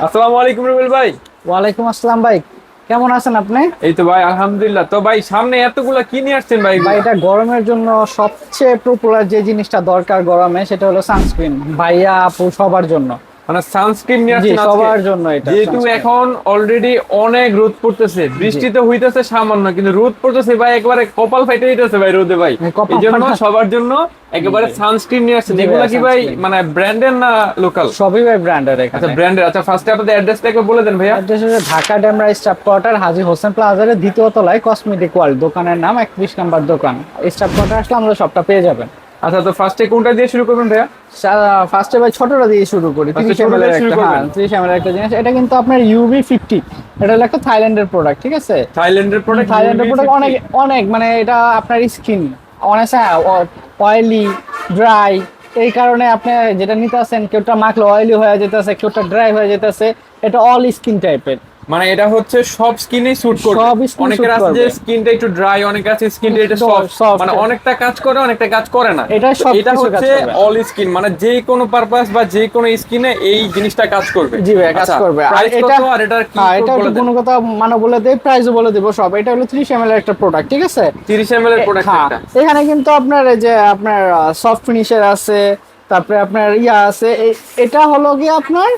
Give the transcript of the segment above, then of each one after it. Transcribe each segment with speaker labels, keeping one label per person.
Speaker 1: আসসালামু আলাইকুম রুবেল ভাই।
Speaker 2: ওয়ালাইকুম আসসালাম ভাই, কেমন আছেন আপনি?
Speaker 1: এই তো ভাই আলহামদুলিল্লাহ। তো ভাই সামনে এতগুলা কি নিয়ে আসছেন ভাই?
Speaker 2: ভাই এটা গরমের জন্য সবচেয়ে পপুলার যে জিনিসটা দরকার গরমে সেটা হলো সানস্ক্রিন, ভাইয়া আপু সবার জন্য।
Speaker 1: মানে সানস্ক্রিন নিয়ে
Speaker 2: জি
Speaker 1: আসছেন আজকে?
Speaker 2: সবার জন্য এটা
Speaker 1: যেহেতু
Speaker 2: sunscreen।
Speaker 1: এখন অলরেডি অনেক রোদ পড়তেছে, বৃষ্টিতে হইতেছে সামান্য, কিন্তু রোদ পড়তেছে ভাই, একবারে কপাল ফাইটে দিতেছে ভাই রোদে ভাই।
Speaker 2: কপাল
Speaker 1: এই জন্য
Speaker 2: ফাটা।
Speaker 1: সবার জন্য একেবারে সানস্ক্রিন নিয়ে আসছে।
Speaker 2: জি
Speaker 1: যেগুলা
Speaker 2: ভাই,
Speaker 1: কি ভাই
Speaker 2: sunscreen।
Speaker 1: মানে ব্র্যান্ডের না লোকাল?
Speaker 2: সবই ভাই ব্র্যান্ডের
Speaker 1: আচ্ছা
Speaker 2: এখানে।
Speaker 1: ব্র্যান্ডের। আচ্ছা ফার্স্টে আপনাদের অ্যাড্রেসটা একবার বলে দেন ভাইয়া।
Speaker 2: অ্যাড্রেস হচ্ছে ঢাকা ডেমরা স্টাফ কোয়ার্টার, হাজী হোসেন প্লাজার দ্বিতীয় তলায়, কসমেটিক ওয়ার্ল্ড দোকানের নাম, 31 নম্বর দোকান। স্টাফ কোয়ার্টার আসলে আমাদের সবটা পেয়ে যাবেন।
Speaker 1: আচ্ছা তো ফার্স্টে কোনটা দিয়ে শুরু করবেন ভাইয়া?
Speaker 2: ফার্স্টে ভাই ছোটটা দিয়ে শুরু করি।
Speaker 1: First এ
Speaker 2: 30
Speaker 1: ছোট
Speaker 2: ml
Speaker 1: দিয়ে
Speaker 2: এর
Speaker 1: শুরু
Speaker 2: একটা, হ্যাঁ
Speaker 1: করবেন।
Speaker 2: 30 ml এর একটা জিনিস। এটা কিন্তু আপনার ইউভি 50, এটা হলো একটা থাইল্যান্ডের প্রোডাক্ট, ঠিক আছে?
Speaker 1: থাইল্যান্ডের প্রোডাক্ট।
Speaker 2: থাইল্যান্ডের প্রোডাক্ট অনেক অনেক মানে এটা আপনার স্কিন অনেক অয়েলি ড্রাই, এই কারণে আপনি যেটা নিতেছেন, কেউটা মাখলে অয়েলি হয়ে যেতেছে, কেউটা ড্রাই হয়ে যেতেছে। এটা অল স্কিন টাইপের,
Speaker 1: মানে এটা হচ্ছে সব স্কিনে স্যুট করবে।
Speaker 2: সব skin
Speaker 1: অনেকের
Speaker 2: suit
Speaker 1: আছে যে
Speaker 2: করবে।
Speaker 1: স্কিনটা একটু ড্রাই, অনেকের আছে স্কিনটা এটা
Speaker 2: একটু
Speaker 1: সফট,
Speaker 2: soft।
Speaker 1: মানে অনেকটা কাজ করে অনেকটা কাজ করে না।
Speaker 2: এটা
Speaker 1: তো
Speaker 2: সব
Speaker 1: এটা
Speaker 2: কিছু কাজ
Speaker 1: হচ্ছে
Speaker 2: করবে।
Speaker 1: অল স্কিন, মানে যে কোনো পারপাস বা যে কোনো স্কিনে এই জিনিসটা কাজ করবে।
Speaker 2: জি ভাই কাজ করবে। আর
Speaker 1: প্রাইস
Speaker 2: এটা
Speaker 1: কত আর এটা কি
Speaker 2: হ্যাঁ, এটা
Speaker 1: বলে
Speaker 2: একটু
Speaker 1: দেন?
Speaker 2: গুণগত মানও বলে দেই, প্রাইসও বলে দেব সব। এটা হলো 30 ml এর একটা প্রোডাক্ট, ঠিক আছে?
Speaker 1: 30 ml এর প্রোডাক্ট
Speaker 2: হ্যাঁ,
Speaker 1: একটা।
Speaker 2: এখানে কিন্তু আপনার এই যে আপনার সফট ফিনিশার আছে, তারপরে আপনার ইয়া আছে। এটা হলো কি আপনার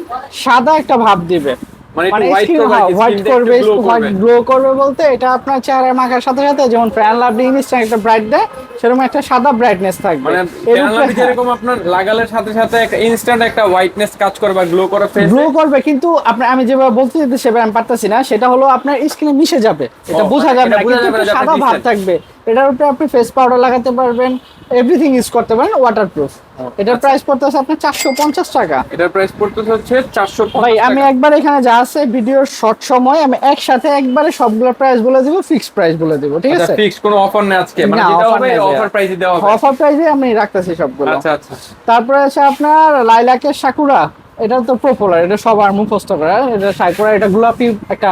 Speaker 2: সাদা একটা ভাব দিবে,
Speaker 1: মানে একটু
Speaker 2: মানে
Speaker 1: হোয়াইট
Speaker 2: স্কিন
Speaker 1: করবে,
Speaker 2: হোয়াইট
Speaker 1: স্কিনটা
Speaker 2: করবে,
Speaker 1: একটু গ্লো
Speaker 2: হোয়াইট
Speaker 1: করবে।
Speaker 2: গ্লো করবে বলতে এটা আপনার চেহারায় মাখার সাথে সাথে যেমন ফ্যান লাভলি ইনস্ট্যান্ট একটা ব্রাইট দেয়, সেরকম একটা সাদা ব্রাইটনেস থাকবে
Speaker 1: মানে
Speaker 2: এর
Speaker 1: ফ্যানলাভি
Speaker 2: উপরে।
Speaker 1: যেরকম আপনার লাগালের সাথে সাথে একটা ইনস্ট্যান্ট একটা হোয়াইটনেস কাজ করে বা গ্লো করে ফেসে।
Speaker 2: গ্লো করবে, কিন্তু আপনার আমি যেভাবে বলতে যেতে সেভাবে আমি পারতেছি না। সেটা হলো আপনার স্কিনে মিশে যাবে, এটা বোঝা
Speaker 1: মানে
Speaker 2: যাবে
Speaker 1: এটা
Speaker 2: না,
Speaker 1: বোঝা
Speaker 2: কিন্তু
Speaker 1: যাবে না
Speaker 2: একটা
Speaker 1: যে আপনি
Speaker 2: সাদা ভাব
Speaker 1: দিছেন।
Speaker 2: থাকবে। এটার উপরে আপনি ফেস পাউডার লাগাতে পারবেন, এভরিথিং ইউজ করতে পারেন, ওয়াটারপ্রুফ। এটার
Speaker 1: আচ্ছা।
Speaker 2: প্রাইস পড়তেছে আপনার 450 টাকা।
Speaker 1: এটার প্রাইস পড়তেছে হচ্ছে 450
Speaker 2: ভাই আমি
Speaker 1: টাকা।
Speaker 2: একবার এখানে যা আছে ভিডিওর শর্ট সময় আমি একসাথে একবারে সবগুলো প্রাইস বলে দিব, ফিক্সড প্রাইস বলে দিব, ঠিক
Speaker 1: আচ্ছা
Speaker 2: আছে?
Speaker 1: ফিক্স কোনো অফার নেই আজকে, মানে
Speaker 2: না,
Speaker 1: যেটা
Speaker 2: offer
Speaker 1: হবে
Speaker 2: নেই ভাইয়া।
Speaker 1: অফার প্রাইসে দেওয়া হবে।
Speaker 2: অফার প্রাইসে আমি রাখতেছি সবগুলো।
Speaker 1: আচ্ছা আচ্ছা।
Speaker 2: তারপরে আছে আপনার লাইলাকের সাকুরা। এটা তো পপুলার, এটা সবার মুখস্থ করা। এটা সাকুরা, এটা গোলাপি একটা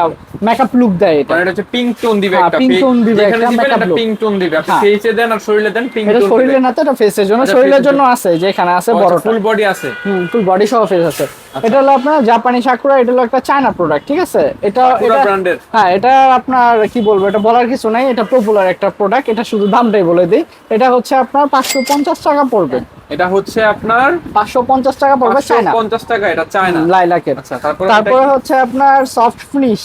Speaker 2: মেকআপ লুক দেয় এটা।
Speaker 1: মানে এটা হচ্ছে পিঙ্ক টোন দিবে
Speaker 2: হ্যাঁ,
Speaker 1: একটা,
Speaker 2: pink tone দিবে
Speaker 1: যেখানে
Speaker 2: একটা,
Speaker 1: দিবেন
Speaker 2: makeup
Speaker 1: একটা
Speaker 2: look।
Speaker 1: পিঙ্ক টোন দিবে। আপনি
Speaker 2: হ্যাঁ।
Speaker 1: ফেসে দেন আর শরীরে দেন পিঙ্ক
Speaker 2: এটা
Speaker 1: টোন
Speaker 2: শরীরে
Speaker 1: দিবে।
Speaker 2: না তো, এটা ফেসের জন্য।
Speaker 1: আচ্ছা,
Speaker 2: শরীরের
Speaker 1: face এর
Speaker 2: জন্য
Speaker 1: জন্য।
Speaker 2: আছে, যেখানে আছে
Speaker 1: আচ্ছা
Speaker 2: বড়টা।
Speaker 1: ফুল বডি আছে।
Speaker 2: ফুল বডি সহ ফেস আছে। এটা হলো আপনার জাপানি সাকুরা, এটা হলো একটা চায়না প্রোডাক্ট, ঠিক আছে? এটা
Speaker 1: Sakura
Speaker 2: এটা
Speaker 1: brand এর।
Speaker 2: হ্যাঁ, এটা আপনার কি বলবো, এটা বলার কিছু নাই, এটা পপুলার একটা প্রোডাক্ট। এটা শুধু দামটাই বলে দিই, এটা হচ্ছে আপনার 550 টাকা পড়বে।
Speaker 1: এটা হচ্ছে আপনার
Speaker 2: 550 টাকা পড়বে চায়না
Speaker 1: 550 টাকা, এটা চায়না।
Speaker 2: লাইলাকের।
Speaker 1: আচ্ছা তারপরে
Speaker 2: তারপরে হচ্ছে আপনার সফট ফিনিশ।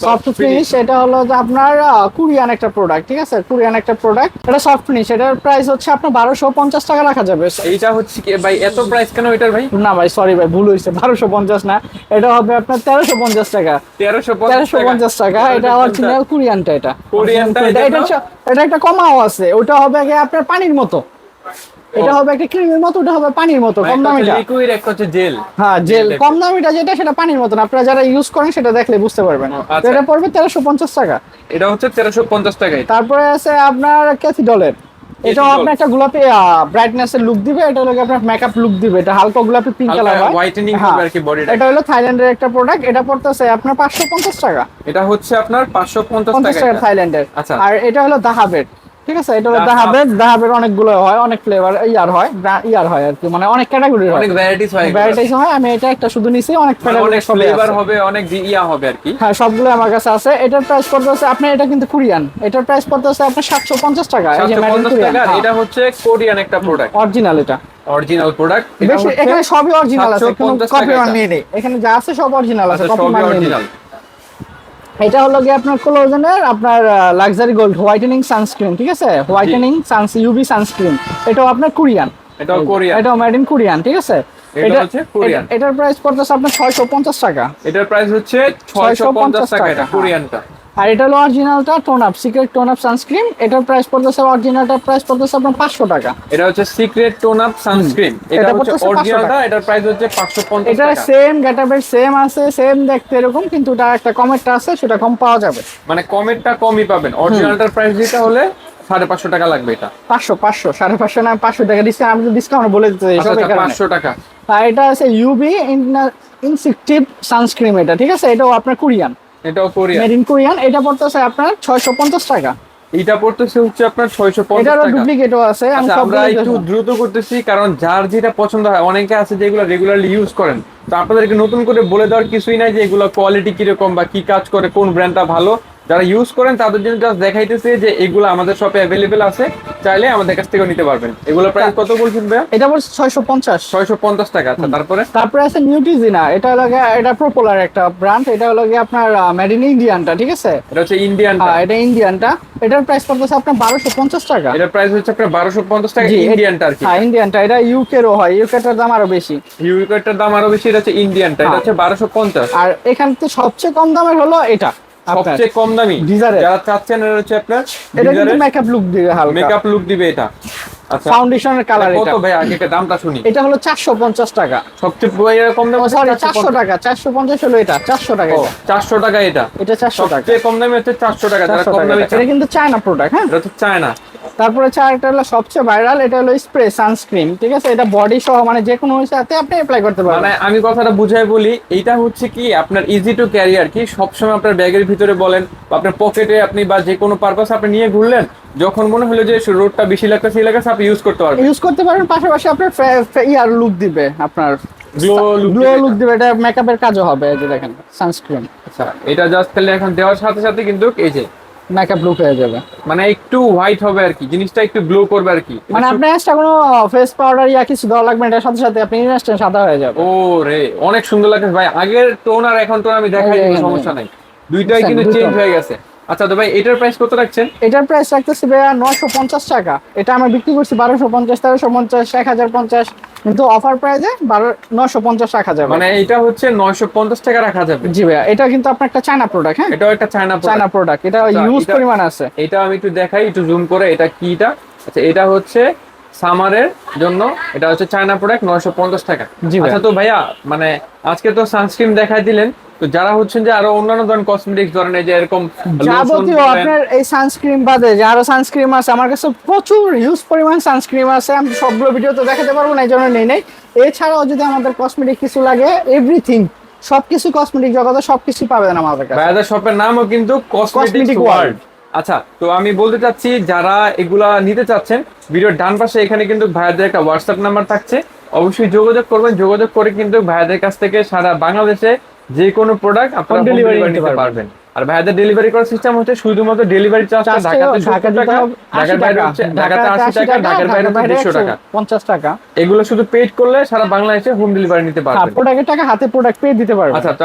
Speaker 2: সফট ফিনিশ এটা হলো যে আপনার কোরিয়ান একটা প্রোডাক্ট, ঠিক আছে? কোরিয়ান একটা প্রোডাক্ট, এটা সফট ফিনিশ। এটার প্রাইস হচ্ছে আপনার 1250 টাকা রাখা যাবে।
Speaker 1: এইটা হচ্ছে কি ভাই এত প্রাইস কেন এটার ভাই?
Speaker 2: না ভাই সরি ভাই, ভুল হয়েছে, 1250 না, এটা হবে আপনার 1350 টাকা। 1350 টাকা। এটা অরিজিনাল কোরিয়ানটা। এটা
Speaker 1: কোরিয়ানটা
Speaker 2: এটা একটা কমাও আছে, ওটা হবে আগে আপনার পানির মতো। এটা হবে একটা ক্রিমের মতো, ওটা হবে পানির মতো, কম দামিটা।
Speaker 1: লিকুইড, একটা হচ্ছে জেল।
Speaker 2: হ্যাঁ জেল, কম দামিটা যেটা সেটা পানির মতন। আপনারা যারা ইউজ করেন সেটা দেখলে বুঝতে পারবেন।
Speaker 1: আচ্ছা।
Speaker 2: এটা পড়বে 1350 টাকা।
Speaker 1: এটা হচ্ছে 1350 টাকায়।
Speaker 2: তারপরে আছে আপনার ক্যাথিডলের। এটাও
Speaker 1: Cathedral।
Speaker 2: আপনার একটা গোলাপি ব্রাইটনেস এর লুক দিবে। এটা হলো আপনার মেকআপ লুক দিবে। এটা হালকা গোলাপি পিঙ্ক কালার হয়।
Speaker 1: হোয়াইটেনিং
Speaker 2: হ্যাঁ,
Speaker 1: করবে আর কি বডিটা।
Speaker 2: এটা হলো থাইল্যান্ডের একটা প্রোডাক্ট। এটা পড়তেছে আপনার 550 টাকা।
Speaker 1: এটা হচ্ছে আপনার 550
Speaker 2: 50
Speaker 1: টাকা
Speaker 2: টাকা
Speaker 1: এটা।
Speaker 2: থাইল্যান্ডের।
Speaker 1: আচ্ছা।
Speaker 2: আর এটা হলো দাহাবের, ঠিক আছে? এটা হলো
Speaker 1: দাহাব।
Speaker 2: দাহাবের অনেকগুলো হয়, অনেক ফ্লেভার ইয়ার হয় আর কি, মানে অনেক ক্যাটাগরির হয়,
Speaker 1: অনেক ভ্যারাইটিস হয় এগুলো।
Speaker 2: ভ্যারাইটিস হয়। আমি এটা একটা শুধু নিছি, অনেক
Speaker 1: মানে অনেক
Speaker 2: ফ্লেভার
Speaker 1: ফ্লেভার হবে, অনেক ইয়া হবে আর কি।
Speaker 2: হ্যাঁ, সবগুলো আমার কাছে আছে। এটার প্রাইস পড়তেছে আপনার, এটা কিন্তু কোরিয়ান, এটার প্রাইস পড়তেছে আপনার 750 টাকা। এই যে মেড ইন
Speaker 1: 750
Speaker 2: কোরিয়ান,
Speaker 1: টাকা। এটা হচ্ছে কোরিয়ান একটা প্রোডাক্ট,
Speaker 2: অরিজিনাল। এটা
Speaker 1: অরিজিনাল প্রোডাক্ট।
Speaker 2: বেশি এখানে সবই অরিজিনাল আছে, কোনো
Speaker 1: 750
Speaker 2: কপি
Speaker 1: টাকা
Speaker 2: নেই নেই। এখানে যা আছে সব অরিজিনাল আছে,
Speaker 1: আচ্ছা
Speaker 2: কপি
Speaker 1: সবই
Speaker 2: মাল নেই।
Speaker 1: অরিজিনাল।
Speaker 2: এটা হলো গিয়ে আপনার কোলোজেনের আপনার লাক্সারি গোল্ড হোয়াইটেনিং সানস্ক্রিন, ঠিক আছে? Whitening UV sunscreen. এটাও আপনার কোরিয়ান।
Speaker 1: এটাও কোরিয়ান।
Speaker 2: এটাও মেড ইন কোরিয়ান, ঠিক আছে?
Speaker 1: এটা হচ্ছে কোরিয়ান।
Speaker 2: এটার প্রাইস পড়তেছে আপনার 650 টাকা।
Speaker 1: এটার প্রাইস হচ্ছে 650 টাকা, এটা
Speaker 2: হ্যাঁ।
Speaker 1: কোরিয়ানটা।
Speaker 2: আর এটা হলো অরিজিনালটা tone up, secret tone up sunscreen. এটার প্রাইস পড়তেছে, অরিজিনালটার প্রাইস পড়তেছে আপনার 500 টাকা।
Speaker 1: এটা হচ্ছে সিক্রেট টোন আপ সানস্ক্রিন। এটা
Speaker 2: এটা
Speaker 1: হচ্ছে
Speaker 2: পড়তেছে 500
Speaker 1: অরিজিনালটা,
Speaker 2: টাকা।
Speaker 1: এটার প্রাইস হচ্ছে 550
Speaker 2: এটা
Speaker 1: টাকা।
Speaker 2: সেম গেটআপের, সেম আছে, সেম দেখতে এরকম, কিন্তু এটা একটা কমেরটা আছে, সেটা কম পাওয়া যাবে।
Speaker 1: মানে কমেরটা কমই পাবেন, অরিজিনালটার প্রাইস দিতে হলে 550 টাকা লাগবে এটা।
Speaker 2: 500 550 না 500 টাকা ডিসকাউন্ট, আমি তো ডিসকাউন্ট বলে দিতে চাই
Speaker 1: আচ্ছা
Speaker 2: সব
Speaker 1: আচ্ছা,
Speaker 2: কারণে।
Speaker 1: 500 টাকা।
Speaker 2: আর এটা আছে ইউভি ইনসেক্টিভ সানস্ক্রিন, এটা ঠিক আছে? এটাও আপনার কোরিয়ান,
Speaker 1: এটাও কোরিয়ান।
Speaker 2: Made in Korean. এটা পড়তেছে আপনার 650 টাকা।
Speaker 1: এটা পড়তেছে হচ্ছে আপনার 650
Speaker 2: এটারও
Speaker 1: টাকা।
Speaker 2: ডুপ্লিকেটও আছে, আমি
Speaker 1: আচ্ছা,
Speaker 2: সব
Speaker 1: আমরা একটু দ্রুত করতেছি কারণ যার যেটা পছন্দ হয়, অনেকে আছে যেগুলো রেগুলারলি ইউজ করেন, তো আপনাদেরকে নতুন করে বলে দেওয়ার কিছুই নাই যে এগুলো কোয়ালিটি কিরকম বা কি কাজ করে, কোন ব্র্যান্ডটা ভালো। যারা ইউজ করেন তাদের জন্য জাস্ট দেখাইতেছে যে এগুলো আমাদের শপে অ্যাভেলেবেল আছে, চাইলে আমাদের কাছ থেকে নিতে পারবেন। এগুলো প্রাইস কত বলছেন ভাইয়া?
Speaker 2: এটা পড়ছে 650।
Speaker 1: 650 টাকা। আচ্ছা, তারপরে
Speaker 2: তারপরে আছে নিউট্রিজিনা, এটা হলো গিয়ে, এটা পপুলার একটা ব্র্যান্ড, এটা হলো গিয়ে আপনার মেড ইন ইন্ডিয়ানটা, ঠিক আছে?
Speaker 1: এটা হচ্ছে ইন্ডিয়ান।
Speaker 2: হ্যাঁ, এটা ইন্ডিয়ানটা। এটার প্রাইস পড়তেছে আপনার 1250 টাকা।
Speaker 1: এটার প্রাইস হচ্ছে আপনার 1250 টাকা,
Speaker 2: জি,
Speaker 1: ইন্ডিয়ানটা আর কি।
Speaker 2: হ্যাঁ, ইন্ডিয়ানটা। এটা ইউকেরও হয়, ইউকেটার দাম আরো বেশি।
Speaker 1: ইউকেটার দাম আরো বেশি, এটা হচ্ছে ইন্ডিয়ানটা, এটা হচ্ছে 1250।
Speaker 2: আর এখানে তো সবচেয়ে কম দামের হলো এটা, আপনার
Speaker 1: সবচেয়ে কম দামি
Speaker 2: ডিজারের।
Speaker 1: যারা চাচ্ছেন এটা হচ্ছে আপনার
Speaker 2: এটা কিন্তু মেকআপ লুক দিবে, হালকা
Speaker 1: মেকআপ লুক দিবে এটা। আচ্ছা,
Speaker 2: ফাউন্ডেশনের কালার।
Speaker 1: কত
Speaker 2: এটা
Speaker 1: ভাই আগে দামটা শুনি?
Speaker 2: এটা হলো 450 টাকা।
Speaker 1: সবচেয়ে কম দাম
Speaker 2: সরি, 400 টাকা। 450 হলো এটা, 400 টাকা এটা।
Speaker 1: 400 টাকা এটা।
Speaker 2: এটা 400 টাকা।
Speaker 1: সবচেয়ে কম দামি হচ্ছে 400 টাকা, যারা
Speaker 2: 400
Speaker 1: কম
Speaker 2: টাকা
Speaker 1: দামি
Speaker 2: এটা কিন্তু চায়না প্রোডাক্ট, হ্যাঁ।
Speaker 1: এটা হচ্ছে চায়না।
Speaker 2: তারপরে চারটা হলো সবচেয়ে ভাইরাল, এটা হলো স্প্রে সানস্ক্রিন, ঠিক আছে? এটা বডি সহ, মানে যে কোনো সাথে আপনি অ্যাপ্লাই করতে পারবেন।
Speaker 1: মানে আমি কথাটা বুঝাই বলি, এইটা হচ্ছে কি আপনার ইজি টু ক্যারি আর কি, সবসময় আপনার ব্যাগের ভিতরে বলেন বা আপনার পকেটে আপনি বা যে কোনো পারপাস আপনি নিয়ে ঘুরলেন, যখন মনে হলো যে রোডটা বেশি লাগতেছে এই লাগতেছে, আপনি ইউজ করতে পারবেন।
Speaker 2: ইউজ করতে পারবেন, পাশাপাশি আপনার ইয়ার লুক দিবে, আপনার
Speaker 1: গ্লো
Speaker 2: লুক দিবে। এটা মেকআপের কাজও হবে, এই যে দেখেন সানস্ক্রিন।
Speaker 1: আচ্ছা, এটা জাস্ট খালি এখন দেওয়ার সাথে সাথে কিন্তু এই যে
Speaker 2: মেকআপ লুক হয়ে যাবে,
Speaker 1: মানে একটু হোয়াইট হবে আর কি, জিনিসটা একটু গ্লো করবে আর কি।
Speaker 2: মানে আপনার এক্সট্রা কোনো ফেস পাউডার ইয়া কিছু দেওয়া লাগবে না, এটার সাথে সাথে আপনি ইনস্ট্যান্ট সাদা হয়ে যাবে।
Speaker 1: ও রে, অনেক সুন্দর লাগছে ভাই। আগের টোন আর এখন টোন আমি দেখাই
Speaker 2: এই
Speaker 1: দিব,
Speaker 2: যে,
Speaker 1: সমস্যা নাই, দুইটাই কিন্তু
Speaker 2: দুটো।
Speaker 1: চেঞ্জ হয়ে গেছে। আচ্ছা তো ভাই, এটার প্রাইস কত রাখছেন?
Speaker 2: এটার প্রাইস রাখতেছি ভাইয়া 950 টাকা। এটা আমরা বিক্রি করছি 1250, 1350, 1050, কিন্তু অফার প্রাইসে 950 রাখা যাবে।
Speaker 1: মানে এটা হচ্ছে 950 টাকা রাখা যাবে।
Speaker 2: জি ভাইয়া, এটা কিন্তু আপনার একটা চায়না প্রোডাক্ট, হ্যাঁ।
Speaker 1: এটাও একটা চায়না
Speaker 2: চায়না প্রোডাক্ট, এটা
Speaker 1: আচ্ছা,
Speaker 2: ইউজ
Speaker 1: এটা-
Speaker 2: পরিমাণ আছে।
Speaker 1: এটা আমি একটু দেখাই, একটু জুম করে, এটা কিটা। আচ্ছা, এটা হচ্ছে সামারের জন্য, এটা হচ্ছে চায়না প্রোডাক্ট, 950 টাকা।
Speaker 2: জি ভাই।
Speaker 1: আচ্ছা তো ভাইয়া, মানে আজকে তো সানস্ক্রিন দেখাই দিলেন, তো যারা হচ্ছেন যে আরো অন্যান্য ধরনের কসমেটিক্স ধরেন, এই যে এরকম
Speaker 2: যাবতীয় আপনার এই সানস্ক্রিন বাদে যে আরো সানস্ক্রিন আছে আমার কাছে, প্রচুর হিউজ পরিমাণ সানস্ক্রিন আছে। আমি সবগুলো ভিডিওতে দেখাতে পারবো না, এই জন্য নেই। এছাড়াও যদি আমাদের কসমেটিক কিছু লাগে, এভরিথিং, সবকিছু কসমেটিক জগতে সবকিছু পাবেন আমাদের কাছে।
Speaker 1: ভাইয়াদের শপের নামও কিন্তু কসমেটিক
Speaker 2: Cosmetic
Speaker 1: ওয়ার্ল্ড। আচ্ছা, তো আমি বলতে চাচ্ছি যারা এগুলা নিতে চাচ্ছেন, ভিডিওর ডান পাশে এখানে কিন্তু ভাইয়াদের একটা হোয়াটসঅ্যাপ নাম্বার থাকছে, অবশ্যই যোগাযোগ করবেন। যোগাযোগ করে কিন্তু ভাইয়াদের কাছ থেকে সারা বাংলাদেশে যে কোনো প্রোডাক্ট আপনারা
Speaker 2: ডেলিভারি
Speaker 1: ডেলিভারি নিতে পারবেন। আর ভাইয়াদের ডেলিভারি করার সিস্টেম হচ্ছে শুধুমাত্র ডেলিভারি চার্জটা ঢাকাতে 70 টাকা, ঢাকার বাইরে হচ্ছে ঢাকাতে 80 টাকা, ঢাকার বাইরে হচ্ছে 150 টাকা।
Speaker 2: 50 টাকা।
Speaker 1: এগুলো শুধু পেড করলে সারা বাংলাদেশে হোম ডেলিভারি নিতে পারবেন।
Speaker 2: প্রোডাক্টের টাকা হাতে প্রোডাক্ট পেয়ে দিতে পারবেন।
Speaker 1: আচ্ছা, তো